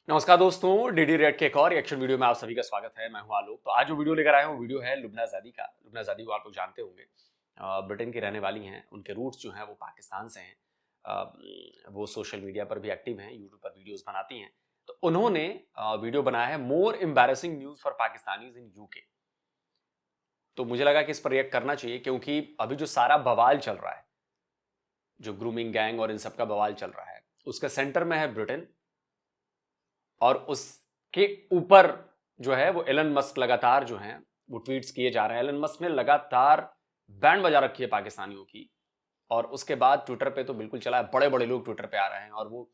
नमस्कार दोस्तों, DD red के एक और रिएक्शन वीडियो में आप सभी का स्वागत है। मैं हूं आलोक। तो आज जो वीडियो लेकर आया हूं वीडियो है लुबना ज़ादी का। लुबना ज़ादी को आप लोग जानते होंगे, ब्रिटेन की रहने वाली हैं। उनके रूट्स जो हैं वो पाकिस्तान से हैं। वो सोशल मीडिया पर भी एक्टिव हैं, यूट्यूब पर वीडियोस बनाती हैं। तो उन्होंने वीडियो बनाया है more embarrassing news for Pakistanis in UK. तो मुझे लगा कि इस पर रिएक्ट करना चाहिए, क्योंकि अभी जो सारा बवाल चल रहा है, जो ग्रूमिंग गैंग और इन सब का बवाल चल रहा है, उसके सेंटर में है ब्रिटेन। और उसके ऊपर जो है वो एलन मस्क लगातार जो है वो ट्वीट्स किए जा रहे हैं। एलन मस्क ने लगातार बैंड बजा रखी है पाकिस्तानियों की। और उसके बाद ट्विटर पे तो बिल्कुल चला है, बड़े बड़े लोग ट्विटर पे आ रहे हैं और वो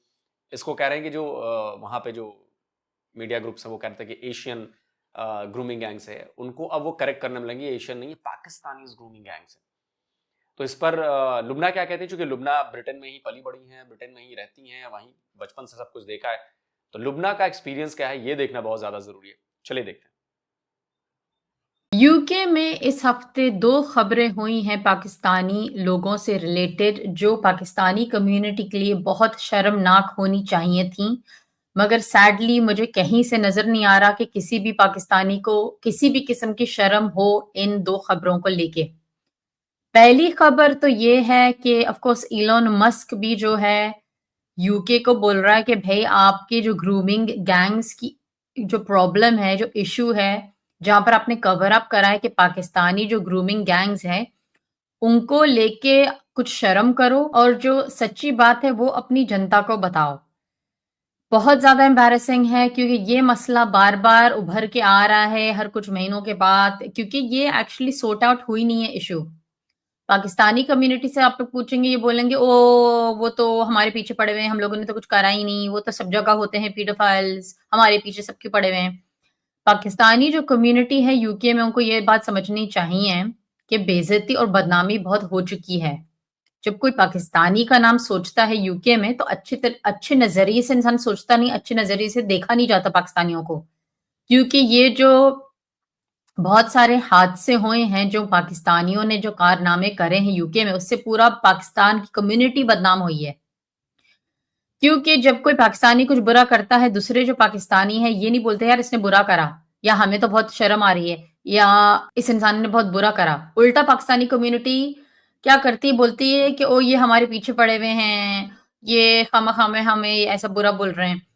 इसको कह रहे हैं कि जो वहां पे जो मीडिया ग्रुप्स हैं वो कहते हैं कि एशियन ग्रूमिंग गैंग्स है, उनको अब वो करेक्ट करने में लगे, एशियन नहीं है, पाकिस्तानी ग्रूमिंग गैंग्स है। तो इस पर लुबना क्या कहती है, क्योंकि लुबना ब्रिटेन में ही पली बड़ी हैं, ब्रिटेन में ही रहती हैं, वहीं बचपन से सब कुछ देखा है। तो लुबना का एक्सपीरियंस क्या है ये देखना बहुत ज्यादा जरूरी है। चलिए देखते हैं। यूके में इस हफ्ते 2 खबरें हुई हैं पाकिस्तानी लोगों से रिलेटेड, जो पाकिस्तानी कम्युनिटी के लिए बहुत शर्मनाक होनी चाहिए थीं। मगर सैडली मुझे कहीं से नज़र नहीं आ रहा कि किसी भी पाकिस्तानी को किसी भी किस्म की शर्म हो इन 2 खबरों को लेके। पहली खबर तो ये है कि ऑफ कोर्स इलॉन मस्क भी जो है यूके को बोल रहा है कि भई आपके जो ग्रूमिंग गैंग्स की जो प्रॉब्लम है, जो इश्यू है, जहाँ पर आपने कवर अप करा है कि पाकिस्तानी जो ग्रूमिंग गैंग्स हैं, उनको लेके कुछ शर्म करो और जो सच्ची बात है वो अपनी जनता को बताओ। बहुत ज़्यादा एम्बैरेसिंग है क्योंकि ये मसला बार-बार उभर के आ रहा है हर कुछ महीनों के बाद, क्योंकि ये एक्चुअली सॉर्ट आउट हुई नहीं है इश्यू। पाकिस्तानी कम्युनिटी से आप लोग पूछेंगे, ये बोलेंगे ओ वो तो हमारे पीछे पड़े हुए हैं, हम लोगों ने तो कुछ करा ही नहीं, वो तो सब जगह होते हैं पीडोफाइल्स, हमारे पीछे सब क्यों पड़े हुए हैं। पाकिस्तानी जो कम्युनिटी है यूके में, उनको ये बात समझनी चाहिए कि बेइज्जती और बदनामी बहुत हो चुकी है। जब कोई पाकिस्तानी का नाम सोचता है यूके में तो अच्छे नजरिए से इंसान सोचता नहीं, अच्छे नजरिए से देखा नहीं जाता पाकिस्तानियों को, क्योंकि ये जो बहुत सारे हादसे हुए हैं, जो पाकिस्तानियों ने जो कारनामे करे हैं यूके में, उससे पूरा पाकिस्तान की कम्युनिटी बदनाम हुई है। क्योंकि जब कोई पाकिस्तानी कुछ बुरा करता है, दूसरे जो पाकिस्तानी है ये नहीं बोलते यार इसने बुरा करा, या हमें तो बहुत शर्म आ रही है, या इस इंसान ने बहुत बुरा करा। उल्टा पाकिस्तानी कम्युनिटी क्या करती है, बोलती है कि ओ ये हमारे पीछे पड़े हुए हैं, ये खामखा में हमें ऐसा बुरा बोल रहे हैं।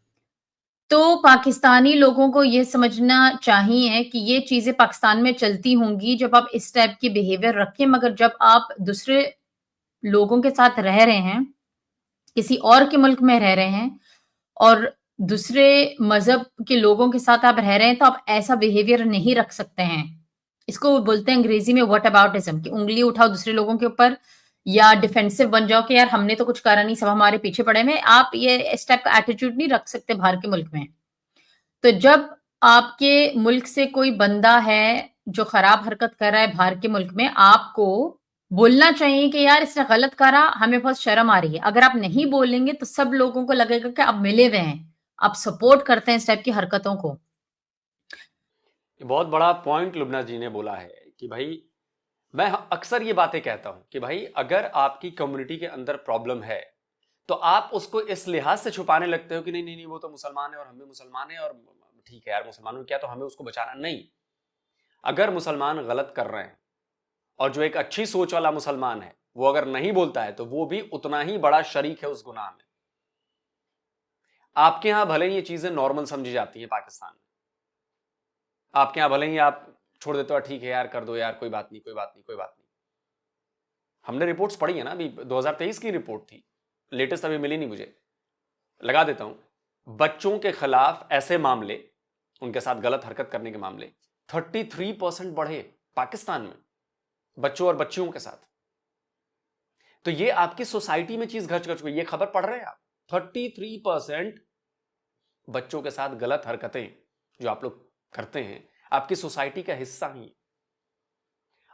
तो पाकिस्तानी लोगों को ये समझना चाहिए कि ये चीज़ें पाकिस्तान में चलती होंगी जब आप इस टाइप की बिहेवियर रखें, मगर जब आप दूसरे लोगों के साथ रह रहे हैं, किसी और के मुल्क में रह रहे हैं और दूसरे मज़हब के लोगों के साथ आप रह रहे हैं, तो आप ऐसा बिहेवियर नहीं रख सकते हैं। इसको बोलते हैं अंग्रेज़ी में व्हाटअबाउटिज़्म, कि उँगली उठाओ दूसरे लोगों के ऊपर या डिफेंसिव बन जाओ कि यार हमने तो कुछ करा नहीं, सब हमारे पीछे पड़े हुए हैं। आप ये इस टाइप का एटीट्यूड नहीं रख सकते बाहर के मुल्क में। तो जब आपके मुल्क से कोई बंदा है जो खराब हरकत कर रहा है बाहर के मुल्क में, आपको बोलना चाहिए कि यार इसने गलत करा, हमें बहुत शर्म आ रही है। अगर आप नहीं बोलेंगे तो सब लोगों को लगेगा कि आप मिले हुए हैं, आप सपोर्ट करते हैं इस टाइप की हरकतों को। ये बहुत बड़ा पॉइंट लुबना जी ने बोला है कि भाई, मैं अक्सर ये बातें कहता हूं कि भाई अगर आपकी कम्युनिटी के अंदर प्रॉब्लम है तो आप उसको इस लिहाज से छुपाने लगते हो कि नहीं नहीं नहीं वो तो मुसलमान है और हम भी मुसलमान है और ठीक है यार, मुसलमानों ने किया तो हमें उसको बचाना नहीं। अगर मुसलमान गलत कर रहे हैं और जो एक अच्छी सोच वाला मुसलमान है वो अगर नहीं बोलता है तो वो भी उतना ही बड़ा शरीक है उस गुनाह में। आपके यहां भले ही ये चीजें नॉर्मल समझी जाती हैं पाकिस्तान में, आपके यहां भले ही आप छोड़ देते हो ठीक है यार कर दो यार, कोई बात नहीं कोई बात नहीं कोई बात नहीं। हमने रिपोर्ट्स पढ़ी है ना, अभी 2023 की रिपोर्ट थी, लेटेस्ट अभी मिली नहीं मुझे, लगा देता हूं। बच्चों के खिलाफ ऐसे मामले, उनके साथ गलत हरकत करने के मामले 33% बढ़े पाकिस्तान में, बच्चों और बच्चियों के साथ। तो ये आपकी सोसाइटी में चीज घट चुकी है, ये खबर पढ़ रहे हैं आप। 33% बच्चों के साथ गलत हरकतें जो आप लोग करते हैं आपकी सोसाइटी का हिस्सा ही।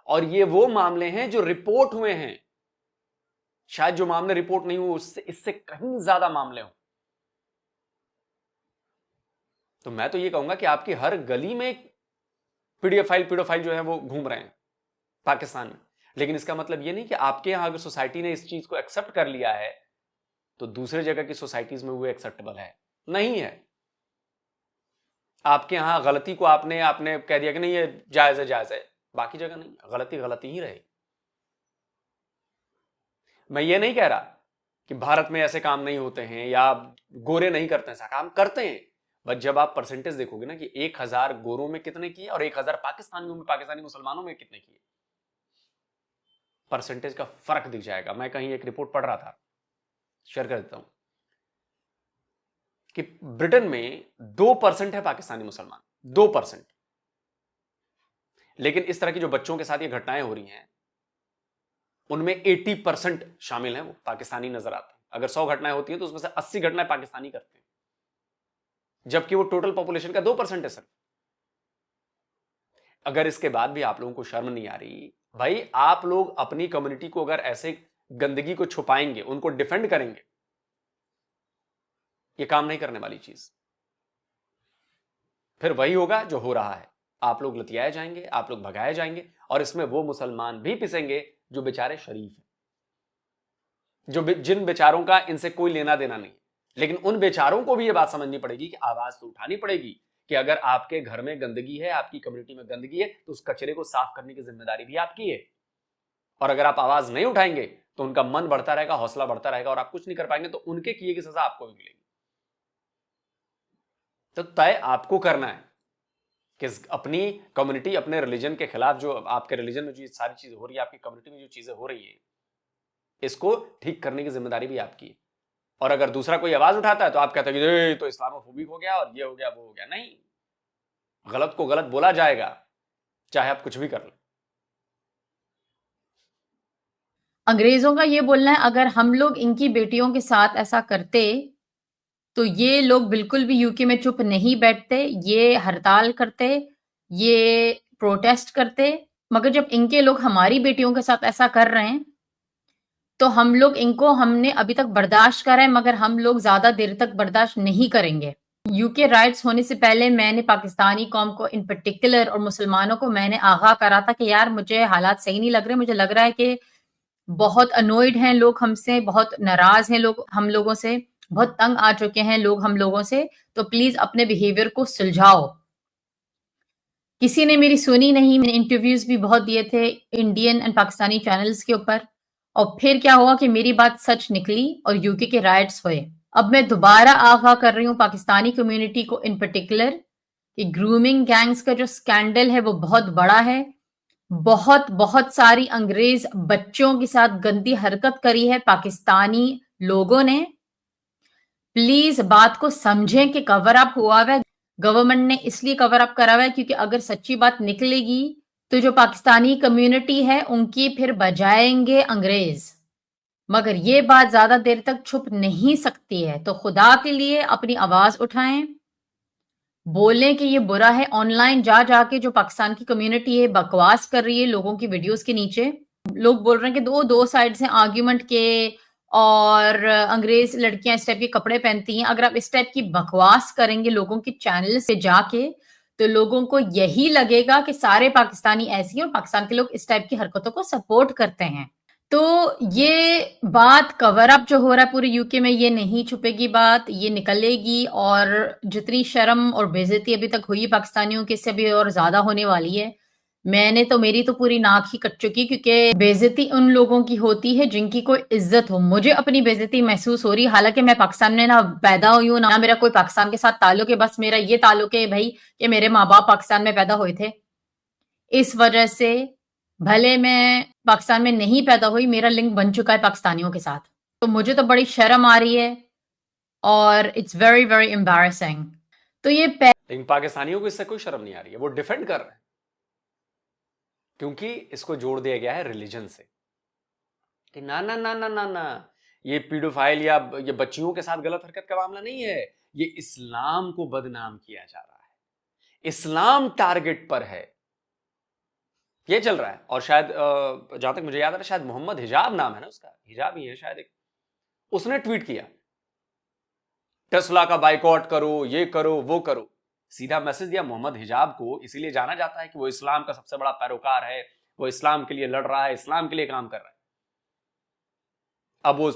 और ये वो मामले हैं जो रिपोर्ट हुए हैं, शायद जो मामले रिपोर्ट नहीं हुए उससे इससे कहीं ज्यादा मामले हों। तो मैं तो ये कहूंगा कि आपकी हर गली में एक पीडोफाइल जो है वो घूम रहे हैं पाकिस्तान में। लेकिन इसका मतलब ये नहीं कि आपके यहां अगर सोसाइटी ने इस चीज को एक्सेप्ट कर लिया है तो दूसरे जगह की सोसाइटीज में वो एक्सेप्टेबल है, नहीं है। आपके यहां गलती को आपने आपने कह दिया कि नहीं ये जायज है, जायज है, बाकी जगह नहीं, गलती गलती ही रहेगी। मैं ये नहीं कह रहा कि भारत में ऐसे काम नहीं होते हैं या गोरे नहीं करते हैं, ऐसा काम करते हैं, बट जब आप परसेंटेज देखोगे ना कि 1000 गोरों में कितने किए और 1000 पाकिस्तानियों में, पाकिस्तानी मुसलमानों में कितने किए, परसेंटेज का फर्क दिख जाएगा। मैं कहीं एक रिपोर्ट पढ़ रहा था, शेयर कर देता हूं, कि ब्रिटेन में 2% है पाकिस्तानी मुसलमान, 2%। लेकिन इस तरह की जो बच्चों के साथ ये घटनाएं हो रही हैं उनमें 80% शामिल हैं वो पाकिस्तानी नजर आते हैं। अगर 100 घटनाएं होती हैं तो उसमें से 80 घटनाएं पाकिस्तानी करते हैं, जबकि वो टोटल पॉपुलेशन का 2% है सर। अगर इसके बाद भी आप लोगों को शर्म नहीं आ रही, भाई आप लोग अपनी कम्युनिटी को अगर ऐसे गंदगी को छुपाएंगे, उनको डिफेंड करेंगे, ये काम नहीं करने वाली चीज। फिर वही होगा जो हो रहा है, आप लोग लतियाए जाएंगे, आप लोग भगाए जाएंगे, और इसमें वो मुसलमान भी पिसेंगे जो बेचारे शरीफ हैं, जिन बेचारों का इनसे कोई लेना देना नहीं। लेकिन उन बेचारों को भी ये बात समझनी पड़ेगी कि आवाज तो उठानी पड़ेगी कि अगर आपके घर में गंदगी है, आपकी कम्युनिटी में गंदगी है, तो उस कचरे को साफ करने की जिम्मेदारी भी आपकी है। और अगर आप आवाज नहीं उठाएंगे तो उनका मन बढ़ता रहेगा, हौसला बढ़ता रहेगा, और आप कुछ नहीं कर पाएंगे तो उनके किए की सजा आपको भी मिलेगी। तो तय आपको करना है कि अपनी कम्युनिटी, अपने रिलीजन के खिलाफ, जो आपके रिलीजन में जो सारी चीजें हो रही है, आपकी कम्युनिटी में जो चीजें हो रही है, इसको ठीक करने की जिम्मेदारी भी आपकी है। और अगर दूसरा कोई आवाज उठाता है तो आप कहते हैं कि तो इस्लामोफोबिक हो गया और ये हो गया, वो हो गया। नहीं, गलत को गलत बोला जाएगा, चाहे आप कुछ भी कर लें। अंग्रेजों का ये बोलना है अगर हम लोग इनकी बेटियों के साथ ऐसा करते तो ये लोग बिल्कुल भी यूके में चुप नहीं बैठते, ये हड़ताल करते, ये प्रोटेस्ट करते। मगर जब इनके लोग हमारी बेटियों के साथ ऐसा कर रहे हैं तो हम लोग इनको, हमने अभी तक बर्दाश्त करा है मगर हम लोग ज्यादा देर तक बर्दाश्त नहीं करेंगे। यूके राइट्स होने से पहले मैंने पाकिस्तानी कौम को इन पर्टिकुलर और मुसलमानों को मैंने आगाह करा था कि यार मुझे हालात सही नहीं लग रहे, मुझे लग रहा है कि बहुत अनोइड हैं लोग हमसे, बहुत नाराज हैं लोग हम लोगों से, बहुत तंग आ चुके हैं लोग हम लोगों से, तो प्लीज अपने बिहेवियर को सुलझाओ। किसी ने मेरी सुनी नहीं। मैंने इंटरव्यूज भी बहुत दिए थे इंडियन एंड पाकिस्तानी चैनल्स के ऊपर, और फिर क्या हुआ कि मेरी बात सच निकली और यूके के राइट्स हुए। अब मैं दोबारा आगाह कर रही हूँ पाकिस्तानी कम्युनिटी को इन पर्टिकुलर कि ग्रूमिंग गैंग्स का जो स्कैंडल है वो बहुत बड़ा है। बहुत बहुत सारी अंग्रेज बच्चों के साथ गंदी हरकत करी है पाकिस्तानी लोगों ने। प्लीज बात को समझें कि कवर अप हुआ है, गवर्नमेंट ने इसलिए कवर अप करा हुआ है क्योंकि अगर सच्ची बात निकलेगी तो जो पाकिस्तानी कम्युनिटी है उनकी फिर बजाएंगे अंग्रेज। मगर ये बात ज्यादा देर तक छुप नहीं सकती है, तो खुदा के लिए अपनी आवाज उठाएं, बोलें कि ये बुरा है। ऑनलाइन जा जाके जो पाकिस्तान की कम्युनिटी है बकवास कर रही है लोगों की वीडियोस के नीचे, लोग बोल रहे हैं कि दो साइड से आर्ग्यूमेंट के, और अंग्रेज लड़कियां इस टाइप के कपड़े पहनती हैं। अगर आप इस टाइप की बकवास करेंगे लोगों के चैनल से जाके तो लोगों को यही लगेगा कि सारे पाकिस्तानी ऐसी हैं और पाकिस्तान के लोग इस टाइप की हरकतों को सपोर्ट करते हैं। तो ये बात कवर अप जो हो रहा है पूरे यूके में, ये नहीं छुपेगी बात, ये निकलेगी। और जितनी शर्म और बेइज्जती अभी तक हुई पाकिस्तानियों की, इससे भी और ज्यादा होने वाली है। मेरी तो पूरी नाक ही कट चुकी, क्योंकि बेइज्जती उन लोगों की होती है जिनकी कोई इज्जत हो। मुझे अपनी बेइज्जती महसूस हो रही है, हालांकि मैं पाकिस्तान में ना पैदा हुई हूं, ना मेरा कोई पाकिस्तान के साथ ताल्लुक है। बस मेरा ये ताल्लुक है भाई कि मेरे माँ बाप पाकिस्तान में पैदा हुए थे। इस वजह से भले मैं पाकिस्तान में नहीं पैदा हुई, मेरा लिंक बन चुका है पाकिस्तानियों के साथ। तो मुझे तो बड़ी शर्म आ रही है और इट्स वेरी वेरी एम्बैरेसिंग। तो ये लेकिन पाकिस्तानियों को इससे कोई शर्म नहीं आ रही है, वो डिफेंड कर रहे हैं, क्योंकि इसको जोड़ दिया गया है रिलीजन से कि ना ना ना ना ना ना, ये पीडोफाइल या ये बच्चियों के साथ गलत हरकत का मामला नहीं है, ये इस्लाम को बदनाम किया जा रहा है, इस्लाम टारगेट पर है, ये चल रहा है। और शायद जहां तक मुझे याद आ रहा है, शायद मोहम्मद हिजाब नाम है ना उसका, हिजाब ही है शायद एक, उसने ट्वीट किया टेस्ला का बाइकआउट करो, ये करो, वो करो। सीधा मैसेज दिया मोहम्मद हिजाब को, इसीलिए जाना जाता है कि वो इस्लाम का सबसे बड़ा पैरोकार है, वो इस्लाम के लिए लड़ रहा है, इस्लाम के लिए काम कर रहा है। अब वो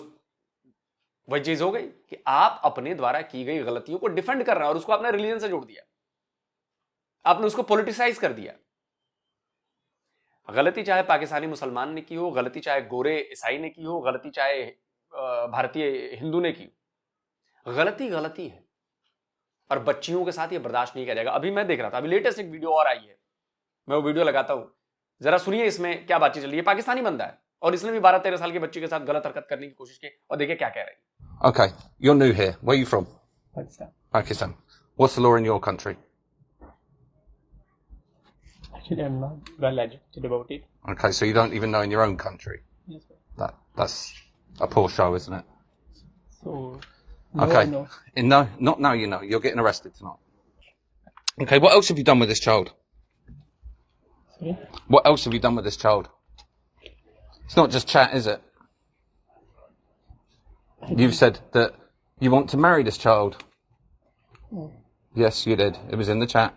वही चीज हो गई कि आप अपने द्वारा की गई गलतियों को डिफेंड कर रहे हैं और उसको आपने रिलीजन से जोड़ दिया। आपने उसको पॉलिटिसाइज कर दिया। गलती चाहे पाकिस्तानी मुसलमान ने की हो, गलती चाहे गोरे ईसाई ने की हो, गलती चाहे भारतीय हिंदू ने की हो, गलती गलती है और बच्चियों के साथ ये बर्दाश्त नहीं किया जाएगा। अभी मैं देख रहा था, अभी लेटेस्ट एक वीडियो और आई है, मैं वो वीडियो लगाता हूं, जरा सुनिए इसमें क्या बातचीत चल रही है। पाकिस्तानी बंदा है और इसने भी 12-13 साल के बच्चे के साथ गलत हरकत करने की कोशिश की और देखिए क्या कह रही है। Okay, you're new here. Where are you from? Pakistan. Pakistan. What's the law in your country? Actually, I'm not well educated about it. Okay, so you don't even know in your own country. Yes, sir. That's a poor show, isn't it? So, no, Okay. I know. No, not now you know. You're getting arrested tonight. Okay, what else have you done with this child? Sorry? What else have you done with this child? It's not just chat, is it? You've said that you want to marry this child. Oh. Yes, you did. It was in the chat.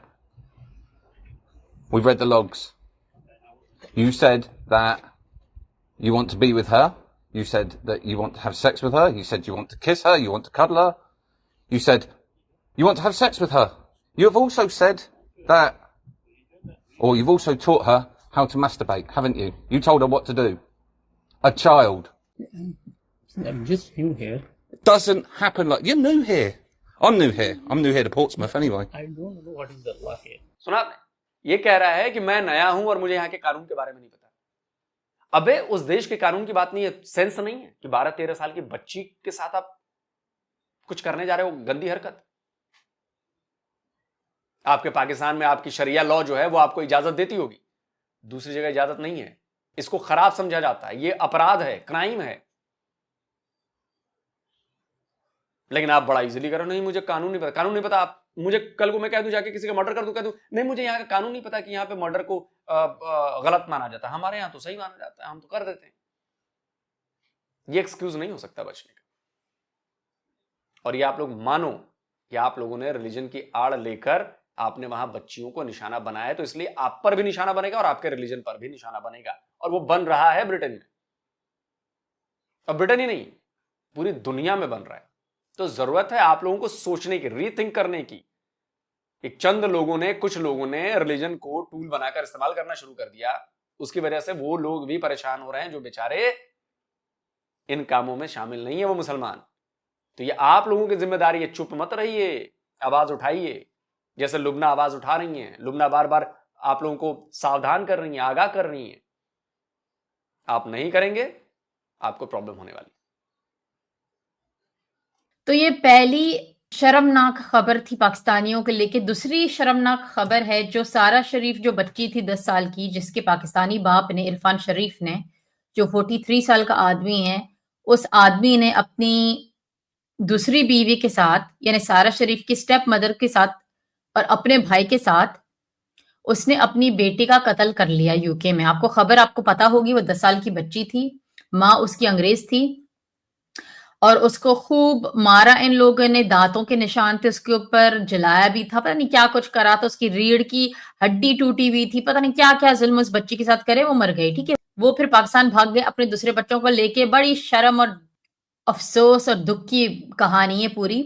We've read the logs. You said that you want to be with her. You said that you want to have sex with her. You said you want to kiss her. You want to cuddle her. You said you want to have sex with her. You have also said that, or you've also taught her how to masturbate, haven't you? You told her what to do. A child. I'm just new here. It doesn't happen like, you're new here. I'm new here. I'm new here to Portsmouth anyway. I don't know what is the law here. सुना आपने? ये कह रहा है कि मैं नया हूं और मुझे यहाँ के कानून के बारे में नहीं पता। अबे उस देश के कानून की बात नहीं है, सेंस नहीं है कि 12-13 साल की बच्ची के साथ आप कुछ करने जा रहे हो, गंदी हरकत। आपके पाकिस्तान में आपकी शरिया लॉ जो है वो आपको इजाजत देती होगी, दूसरी जगह इजाजत नहीं है। इसको खराब समझा जाता है, ये अपराध है, क्राइम है। लेकिन आप बड़ा इजीली करो, नहीं मुझे कानून नहीं पता। कानून नहीं पता, आप मुझे कल को मैं कह दूं जाके किसी का मर्डर कर दूं, कह दूं नहीं मुझे यहाँ का कानून नहीं पता कि यहाँ पे मर्डर को गलत माना जाता है, हमारे यहाँ तो सही माना जाता है, हम तो कर देते हैं। ये एक्सक्यूज नहीं हो सकता बचने का। और ये आप लोग मानो कि आप लोगों ने रिलीजन की आड़ लेकर आपने वहां बच्चियों को निशाना बनाया, तो इसलिए आप पर भी निशाना बनेगा और आपके रिलीजन पर भी निशाना बनेगा। और वो बन रहा है ब्रिटेन में, और ब्रिटेन ही नहीं पूरी दुनिया में बन रहा है। तो जरूरत है आप लोगों को सोचने की, रीथिंक करने की। एक चंद लोगों ने, कुछ लोगों ने रिलीजन को टूल बनाकर इस्तेमाल करना शुरू कर दिया, उसकी वजह से वो लोग भी परेशान हो रहे हैं जो बेचारे इन कामों में शामिल नहीं है, वो मुसलमान। तो ये आप लोगों की जिम्मेदारी है, चुप मत रहिए, आवाज उठाइए, जैसे लुबना आवाज उठा रही है। लुबना बार बार आप लोगों को सावधान कर रही है, आगाह कर रही है। आप नहीं करेंगे, आपको प्रॉब्लम होने वाली। तो ये पहली शर्मनाक खबर थी पाकिस्तानियों के लेके। दूसरी शर्मनाक खबर है जो सारा शरीफ, जो बच्ची थी 10 साल की, जिसके पाकिस्तानी बाप ने, इरफान शरीफ ने, जो 43 साल का आदमी है, उस आदमी ने अपनी दूसरी बीवी के साथ, यानी सारा शरीफ की स्टेप मदर के साथ और अपने भाई के साथ, उसने अपनी बेटी का कत्ल कर लिया यूके में। आपको खबर, आपको पता होगी, वो 10 साल की बच्ची थी, माँ उसकी अंग्रेज थी और उसको खूब मारा इन लोगों ने, दांतों के निशान थे उसके ऊपर, जलाया भी था, पता नहीं क्या कुछ करा था, उसकी रीढ़ की हड्डी टूटी हुई थी, पता नहीं क्या क्या जुल्म उस बच्ची के साथ करे, वो मर गई। ठीक है, वो फिर पाकिस्तान भाग गए अपने दूसरे बच्चों को लेके। बड़ी शर्म और अफसोस और दुख की कहानी है पूरी।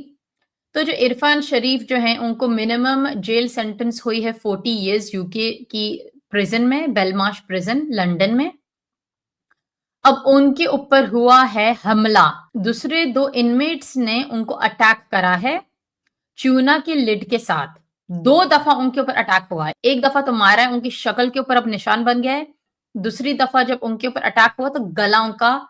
तो जो इरफान शरीफ जो है, उनको मिनिमम जेल सेंटेंस हुई है 40 इयर्स यूके की प्रिजन में, बेलमाश प्रिजन लंदन में। अब उनके ऊपर हुआ है हमला। दूसरे 2 इनमेट्स ने उनको अटैक करा है चूना के लिड के साथ। 2 दफा उनके ऊपर अटैक हुआ है। एक दफा तो मारा है, उनकी शक्ल के ऊपर अब निशान बन गया है। दूसरी दफा जब उनके ऊपर अटैक हुआ तो उनका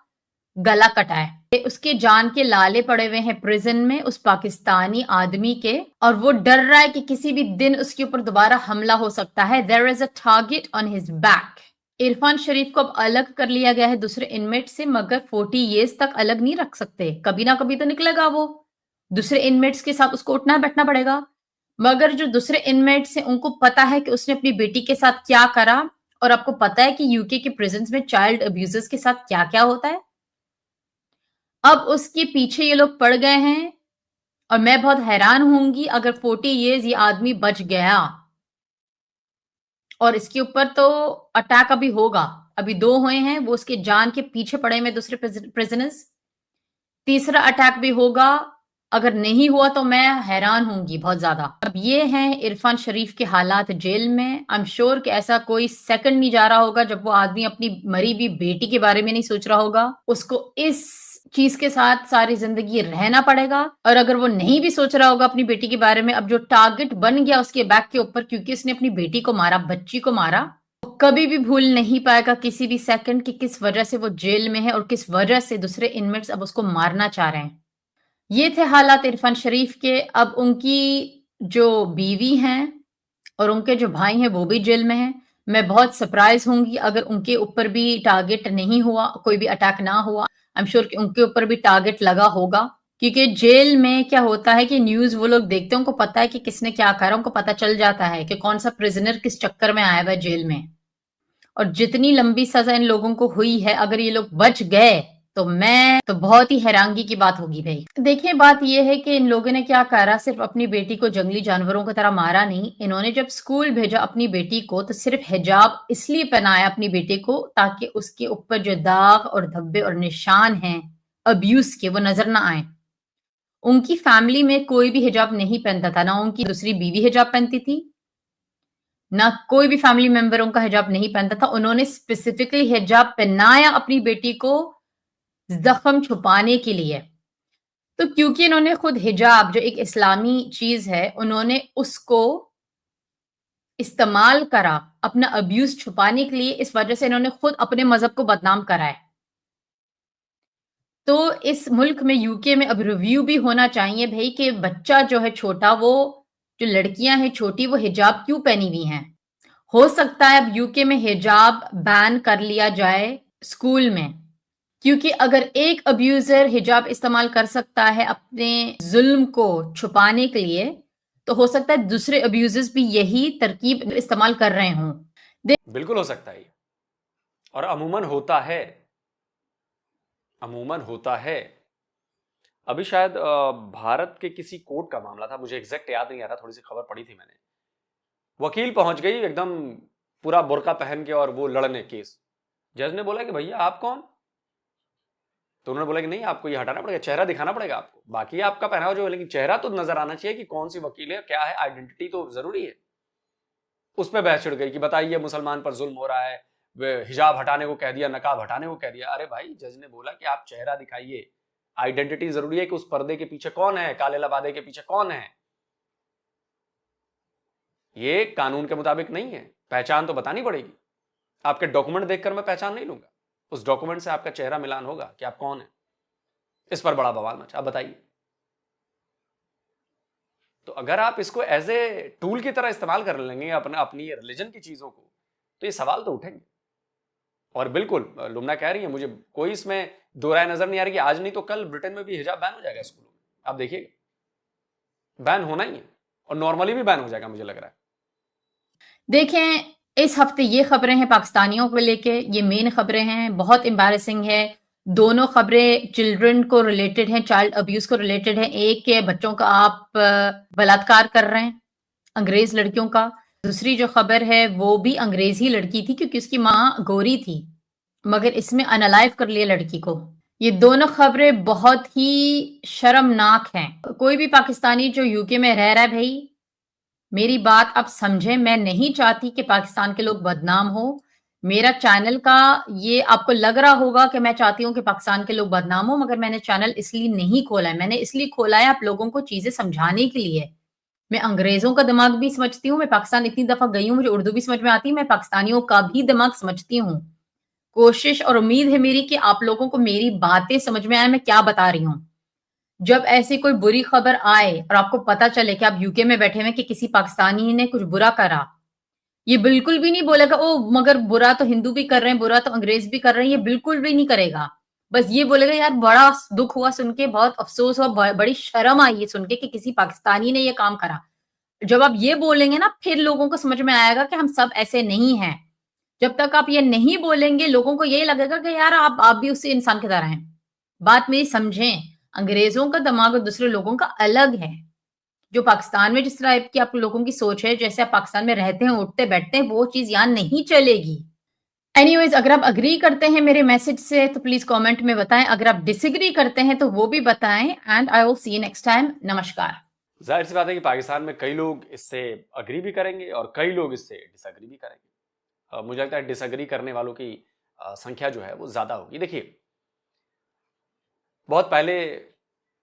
गला कटा है। उसके जान के लाले पड़े हुए हैं प्रिजन में उस पाकिस्तानी आदमी के, और वो डर रहा है कि किसी भी दिन उसके ऊपर दोबारा हमला हो सकता है। There is a target on his back. Irfan Sharif को अब अलग कर लिया गया है दूसरे इनमेट से, मगर 40 इयर्स तक अलग नहीं रख सकते, कभी ना कभी तो निकलेगा वो। दूसरे इनमेट्स के साथ उसको उठना बैठना पड़ेगा। मगर जो दूसरे इनमेट्स हैं, उनको पता है कि उसने अपनी बेटी के साथ क्या करा, और आपको पता है कि यूके के प्रिजन्स में चाइल्ड अब्यूजर्स के साथ क्या क्या होता है। अब उसके पीछे ये लोग पड़ गए हैं, और मैं बहुत हैरान होंगी अगर 40 इयर्स ये आदमी बच गया। और इसके ऊपर तो अटैक अभी होगा, अभी 2 हुए हैं, वो उसके जान के पीछे पड़े हुए दूसरे प्रिजनर्स। तीसरा अटैक भी होगा अगर नहीं हुआ तो मैं हैरान होंगी बहुत ज्यादा। अब ये हैं इरफान शरीफ के हालात जेल में। आई एम श्योर कि ऐसा कोई सेकंड नहीं जा रहा होगा जब वो आदमी अपनी मरी हुई बेटी के बारे में नहीं सोच रहा होगा। उसको इस चीज के साथ सारी जिंदगी रहना पड़ेगा। और अगर वो नहीं भी सोच रहा होगा अपनी बेटी के बारे में, अब जो टारगेट बन गया उसके बैक के ऊपर क्योंकि उसने अपनी बेटी को मारा, बच्ची को मारा, वो कभी भी भूल नहीं पाएगा किसी भी सेकंड कि किस वजह से वो जेल में है और किस वजह से दूसरे इनमेट्स अब उसको मारना चाह रहे हैं। ये थे हालात इरफान शरीफ के। अब उनकी जो बीवी हैं और उनके जो भाई हैं वो भी जेल में हैं। मैं बहुत सरप्राइज होंगी अगर उनके ऊपर भी टारगेट नहीं हुआ, कोई भी अटैक ना हुआ। आई एम श्योर कि उनके ऊपर भी टारगेट लगा होगा क्योंकि जेल में क्या होता है कि न्यूज वो लोग देखते हैं, उनको पता है कि किसने क्या करा, उनको पता चल जाता है कि कौन सा प्रिजनर किस चक्कर में आया हुआ है जेल में। और जितनी लंबी सजा इन लोगों को हुई है, अगर ये लोग बच गए तो मैं तो बहुत ही हैरानगी की बात होगी भाई। देखिए बात ये है कि इन लोगों ने क्या करा, सिर्फ अपनी बेटी को जंगली जानवरों की तरह मारा नहीं। इन्होंने जब स्कूल भेजा अपनी बेटी को तो सिर्फ हिजाब इसलिए पहनाया अपनी बेटी को ताकि उसके ऊपर जो दाग और धब्बे और निशान हैं अब्यूज के वो नजर ना आए। उनकी फैमिली में कोई भी हिजाब नहीं पहनता था, ना उनकी दूसरी बीवी हिजाब पहनती थी, ना कोई भी फैमिली मेंबर उनका हिजाब नहीं पहनता था। उन्होंने स्पेसिफिकली हिजाब पहनाया अपनी बेटी को जख्म छुपाने के लिए। तो क्योंकि इन्होंने खुद हिजाब जो एक इस्लामी चीज है उन्होंने उसको इस्तेमाल करा अपना अब्यूज छुपाने के लिए, इस वजह से इन्होंने खुद अपने मजहब को बदनाम करा है। तो इस मुल्क में यूके में अब रिव्यू भी होना चाहिए भाई कि बच्चा जो है छोटा, वो जो लड़कियां हैं छोटी, वो हिजाब क्यों पहनी हुई हैं। हो सकता है अब यूके में हिजाब बैन कर लिया जाए स्कूल में, क्योंकि अगर एक अब्यूजर हिजाब इस्तेमाल कर सकता है अपने जुल्म को छुपाने के लिए, तो हो सकता है दूसरे अब्यूजर्स भी यही तरकीब इस्तेमाल कर रहे हों। बिल्कुल हो सकता है और अमूमन होता है, अमूमन होता है। अभी शायद भारत के किसी कोर्ट का मामला था, मुझे एग्जैक्ट याद नहीं आ रहा, थोड़ी सी खबर पढ़ी थी मैंने। वकील पहुंच गई एकदम पूरा बुर्का पहन के और वो लड़ने केस। जज ने बोला कि भैया आप कौन? तो उन्होंने बोला कि नहीं, आपको ये हटाना पड़ेगा, चेहरा दिखाना पड़ेगा आपको, बाकी आपका पहनावा जो है लेकिन चेहरा तो नजर आना चाहिए कि कौन सी वकील है, क्या है, आइडेंटिटी तो जरूरी है। उस पर बहस छिड़ गई कि बताइए मुसलमान पर जुल्म हो रहा है, हिजाब हटाने को कह दिया, नकाब हटाने को कह दिया। अरे भाई, जज ने बोला कि आप चेहरा दिखाइए, आइडेंटिटी जरूरी है कि उस पर्दे के पीछे कौन है, काले लबादे के पीछे कौन है। ये कानून के मुताबिक नहीं है, पहचान तो बतानी पड़ेगी। आपके डॉक्यूमेंट देखकर मैं पहचान नहीं लूंगा, उस डॉक्यूमेंट से आपका चेहरा मिलान होगा कि आप कौन है। इस पर बड़ा बवाल मचा। अब बताइए, तो अगर आप इसको एज ए टूल की तरह इस्तेमाल कर लेंगे अपनी रिलीजन की चीजों को, तो ये सवाल तो उठेंगे। और बिल्कुल लुमना कह रही है, मुझे कोई इसमें दो राय नजर नहीं आ रही कि आज नहीं तो कल ब्रिटेन में भी हिजाब बैन हो जाएगा स्कूलों में। आप देखिएगा, बैन होना ही है और नॉर्मली भी बैन हो जाएगा, मुझे लग रहा है। देखें, इस हफ्ते ये खबरें हैं पाकिस्तानियों को लेके, ये मेन खबरें हैं, बहुत एम्बैरेसिंग है। दोनों खबरें चिल्ड्रन को रिलेटेड हैं, चाइल्ड अब्यूज को रिलेटेड है। एक के बच्चों का आप बलात्कार कर रहे हैं, अंग्रेज लड़कियों का। दूसरी जो खबर है वो भी अंग्रेज ही लड़की थी क्योंकि उसकी माँ गोरी थी, मगर इसमें अनलाइव कर लिया लड़की को। ये दोनों खबरें बहुत ही शर्मनाक हैं। कोई भी पाकिस्तानी जो यूके में रह रहा है भाई, मेरी बात आप समझें, मैं नहीं चाहती कि पाकिस्तान के लोग बदनाम हो। मेरा चैनल का ये आपको लग रहा होगा कि मैं चाहती हूँ कि पाकिस्तान के लोग बदनाम हो, मगर मैंने चैनल इसलिए नहीं खोला है। मैंने इसलिए खोला है आप लोगों को चीजें समझाने के लिए। मैं अंग्रेजों का दिमाग भी समझती हूँ, मैं पाकिस्तान इतनी दफा गई हूँ, मुझे उर्दू भी समझ में आती है, मैं पाकिस्तानियों का भी दिमाग समझती हूँ। कोशिश और उम्मीद है मेरी कि आप लोगों को मेरी बातें समझ में आए, मैं क्या बता रही हूँ। जब ऐसी कोई बुरी खबर आए और आपको पता चले कि आप यूके में बैठे हुए कि किसी पाकिस्तानी ने कुछ बुरा करा, ये बिल्कुल भी नहीं बोलेगा ओ मगर बुरा तो हिंदू भी कर रहे हैं, बुरा तो अंग्रेज भी कर रहे हैं, ये बिल्कुल भी नहीं करेगा। बस ये बोलेगा यार बड़ा दुख हुआ सुन के, बहुत अफसोस हुआ, बड़ी शर्म आई है सुन के कि किसी पाकिस्तानी ने ये काम करा। जब आप ये बोलेंगे ना, फिर लोगों को समझ में आएगा कि हम सब ऐसे नहीं हैं। जब तक आप ये नहीं बोलेंगे, लोगों को यही लगेगा कि यार आप भी उसी इंसान की तरह हैं। बात मेरी समझें, अंग्रेजों का दिमाग और दूसरे लोगों का अलग है। जो पाकिस्तान में जिस तरह की आप लोगों की सोच है, जैसे आप पाकिस्तान में रहते हैं, उठते बैठते हैं, वो चीज यहाँ नहीं चलेगी। एनीवेज, अगर आप अग्री करते हैं मेरे मैसेज से तो प्लीज कमेंट में बताएं, अगर आप डिसएग्री करते हैं तो वो भी बताएं, and I will see you next time. नमस्कार। जाहिर सी बात है कि पाकिस्तान में कई लोग इससे अग्री भी करेंगे और कई लोग इससे डिसअग्री भी करेंगे। मुझे लगता है डिसअग्री करने वालों की संख्या जो है वो ज्यादा होगी। देखिए, बहुत पहले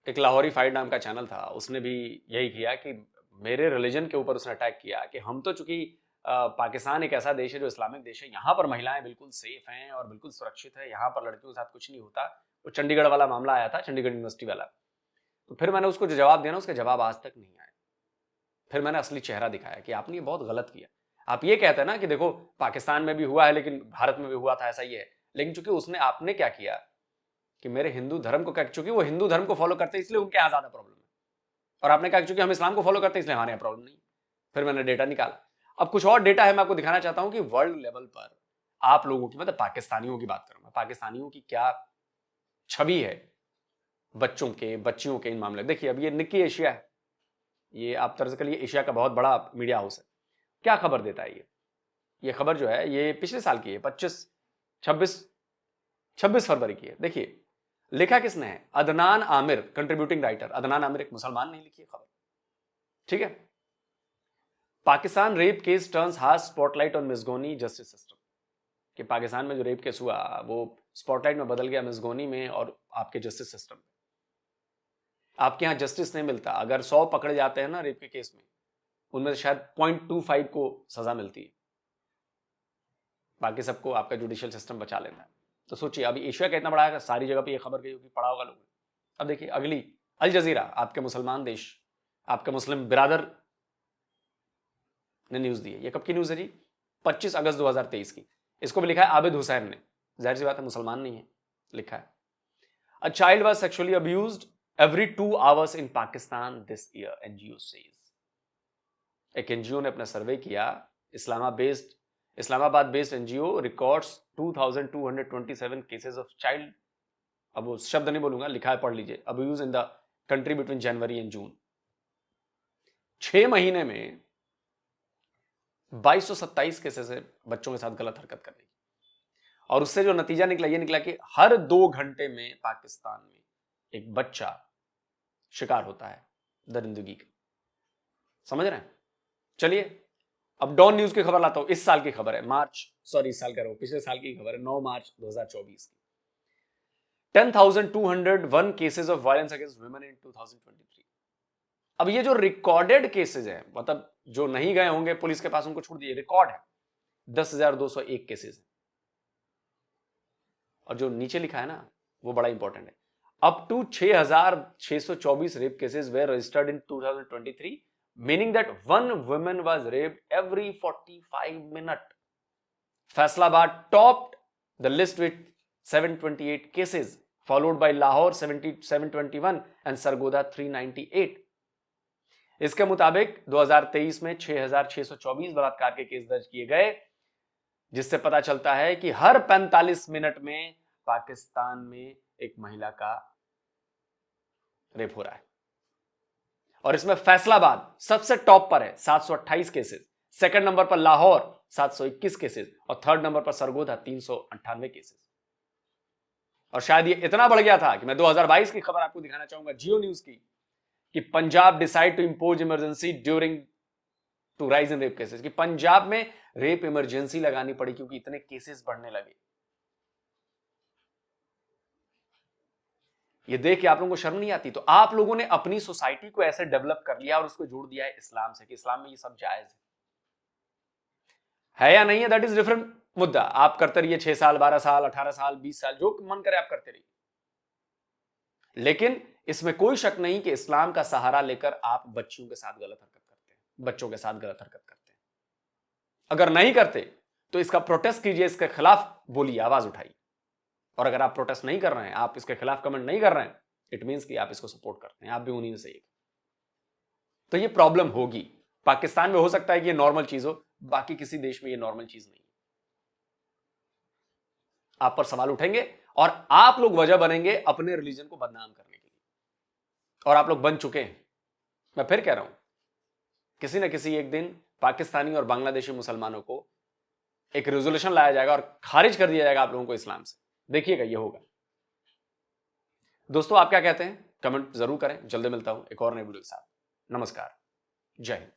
एक लाहौरी फाइट नाम का चैनल था, उसने भी यही किया कि मेरे रिलीजन के ऊपर उसने अटैक किया कि हम तो चूंकि पाकिस्तान एक ऐसा देश है जो इस्लामिक देश है, यहाँ पर महिलाएं बिल्कुल सेफ हैं और बिल्कुल सुरक्षित है, यहाँ पर लड़कियों के साथ कुछ नहीं होता। वो चंडीगढ़ वाला मामला आया था, चंडीगढ़ यूनिवर्सिटी वाला। तो फिर मैंने उसको जो जवाब दिया ना, उसका जवाब आज तक नहीं आया। फिर मैंने असली चेहरा दिखाया कि आपने ये बहुत गलत किया। आप ये कहते हैं ना कि देखो पाकिस्तान में भी हुआ है लेकिन भारत में भी हुआ था, ऐसा ही है। लेकिन चूंकि उसने आपने क्या किया कि मेरे हिंदू धर्म को, चूंकि वो हिंदू धर्म को फॉलो करते हैं इसलिए उनके यहाँ ज्यादा प्रॉब्लम है, और आपने कहा चूंकि हम इस्लाम को फॉलो करते हैं इसलिए हमारे यहाँ प्रॉब्लम नहीं। फिर मैंने डेटा निकाला। अब कुछ और डेटा है, मैं आपको दिखाना चाहता हूं कि वर्ल्ड लेवल पर आप लोगों की, मतलब पाकिस्तानियों की बात करूंगा, पाकिस्तानियों की क्या छवि है बच्चों के, बच्चियों के इन मामले। देखिए, अब ये निक्की एशिया है, ये आप तर्ज कर लिए एशिया का बहुत बड़ा मीडिया हाउस है। क्या खबर देता है ये खबर जो है ये पिछले साल की है, 26 फरवरी की है। देखिए लिखा किसने है, अदनान आमिर, कंट्रीब्यूटिंग राइटर अदनान आमिर, एक मुसलमान ने लिखी है खबर, ठीक है। Pakistan rape case turns harsh spotlight on misogyny justice system, कि पाकिस्तान में जो रेप केस हुआ वो स्पॉटलाइट में बदल गया मिसगोनी में और आपके जस्टिस सिस्टम में। आपके यहां जस्टिस नहीं मिलता। अगर 100 पकड़े जाते हैं ना रेप के केस में, उनमें से शायद 0.25 को सजा मिलती है, बाकी सबको आपका जुडिशियल सिस्टम बचा लेता है। तो सोचिए, अभी एशिया का इतना बड़ा है, सारी जगह पे ये खबर गई होगी, पढ़ा होगा लोगों ने। अब देखिए अगली, अल जजीरा, आपके मुसलमान देश, आपके मुस्लिम बिरादर ने न्यूज दी है। ये कब की न्यूज है जी, 25 अगस्त 2023 की। इसको भी लिखा है आबिद हुसैन ने, जाहिर सी बात है मुसलमान नहीं है, लिखा है a child was sexually abused every 2 hours in Pakistan this year, NGO says. एक एनजीओ ने अपना सर्वे किया, Islamabad based NGO records 2227 cases of child, अब वो शब्द नहीं बोलूंगा, लिखा है, पढ़ लीजिए, abuse in the country between January and June. 6 महीने में 2227 केसेस है बच्चों के साथ गलत हरकत करने की। और उससे जो नतीजा निकला, ये निकला कि हर 2 घंटे में पाकिस्तान में एक बच्चा शिकार होता है दरिंदगी का। समझ रहे हैं? चलिए अब डॉन न्यूज की खबर लाता हूं। इस साल की खबर है, इस साल कह रहा हूं, पिछले साल की खबर है, 9 मार्च 2024 की। 10,201 cases of violence against women in 2023। अब ये जो रिकॉर्डेड केसेस है, मतलब जो नहीं गए होंगे पुलिस के पास, उनको छोड़ दिए, रिकॉर्ड है 10,201 केसेस है। और जो नीचे लिखा है ना, वो बड़ा इंपॉर्टेंट है, up to 6,624 rape cases were registered in 2023, meaning that one woman was raped every 45 minutes. Faisalabad topped the list with 728 cases, followed by Lahore 721 and Sargodha 398. इसके मुताबिक 2023 में 6,624 बलात्कार के केस दर्ज किए गए, जिससे पता चलता है कि हर 45 मिनट में पाकिस्तान में एक महिला का रेप हो रहा है। और इसमें फैसलाबाद सबसे टॉप पर है, 728 केसेस, सेकंड नंबर पर लाहौर 721 केसेस और थर्ड नंबर पर सरगोधा 398 केसेस। और शायद ये इतना बढ़ गया था कि मैं 2022 की खबर आपको दिखाना चाहूंगा, जियो न्यूज की, कि Punjab decide to impose emergency during to rise in rape cases, कि पंजाब में रेप इमरजेंसी लगानी पड़ी क्योंकि इतने केसेस बढ़ने लगे। ये देख के आप लोगों को शर्म नहीं आती? तो आप लोगों ने अपनी सोसाइटी को ऐसे डेवलप कर लिया और उसको जोड़ दिया है इस्लाम से, कि इस्लाम में ये सब जायज है या नहीं है, दैट इज डिफरेंट मुद्दा। आप करते रहिए 6 साल, 12 साल, 18 साल, 20 साल, जो मन करे आप करते रहिए, लेकिन इसमें कोई शक नहीं कि इस्लाम का सहारा लेकर आप बच्चियों के साथ गलत हरकत करते हैं, बच्चों के साथ गलत हरकत करते हैं। अगर नहीं करते तो इसका प्रोटेस्ट कीजिए, इसके खिलाफ बोलिए, आवाज उठाइए। और अगर आप प्रोटेस्ट नहीं कर रहे हैं, आप इसके खिलाफ कमेंट नहीं कर रहे हैं, इट मींस कि आप इसको सपोर्ट करते हैं, आप भी उन्हीं में से एक। तो ये प्रॉब्लम होगी। पाकिस्तान में हो सकता है कि ये नॉर्मल चीज हो, बाकी किसी देश में ये नॉर्मल चीज नहीं है। आप पर सवाल उठेंगे और आप लोग वजह बनेंगे अपने रिलीजन को बदनाम करने के लिए, और आप लोग बन चुके हैं। मैं फिर कह रहा हूं, किसी ना किसी एक दिन पाकिस्तानी और बांग्लादेशी मुसलमानों को एक रेजोल्यूशन लाया जाएगा और खारिज कर दिया जाएगा आप लोगों को इस्लाम से। देखिएगा ये होगा। दोस्तों आप क्या कहते हैं, कमेंट जरूर करें। जल्दी मिलता हूं एक और नई वीडियो के साथ। नमस्कार, जय हिंद।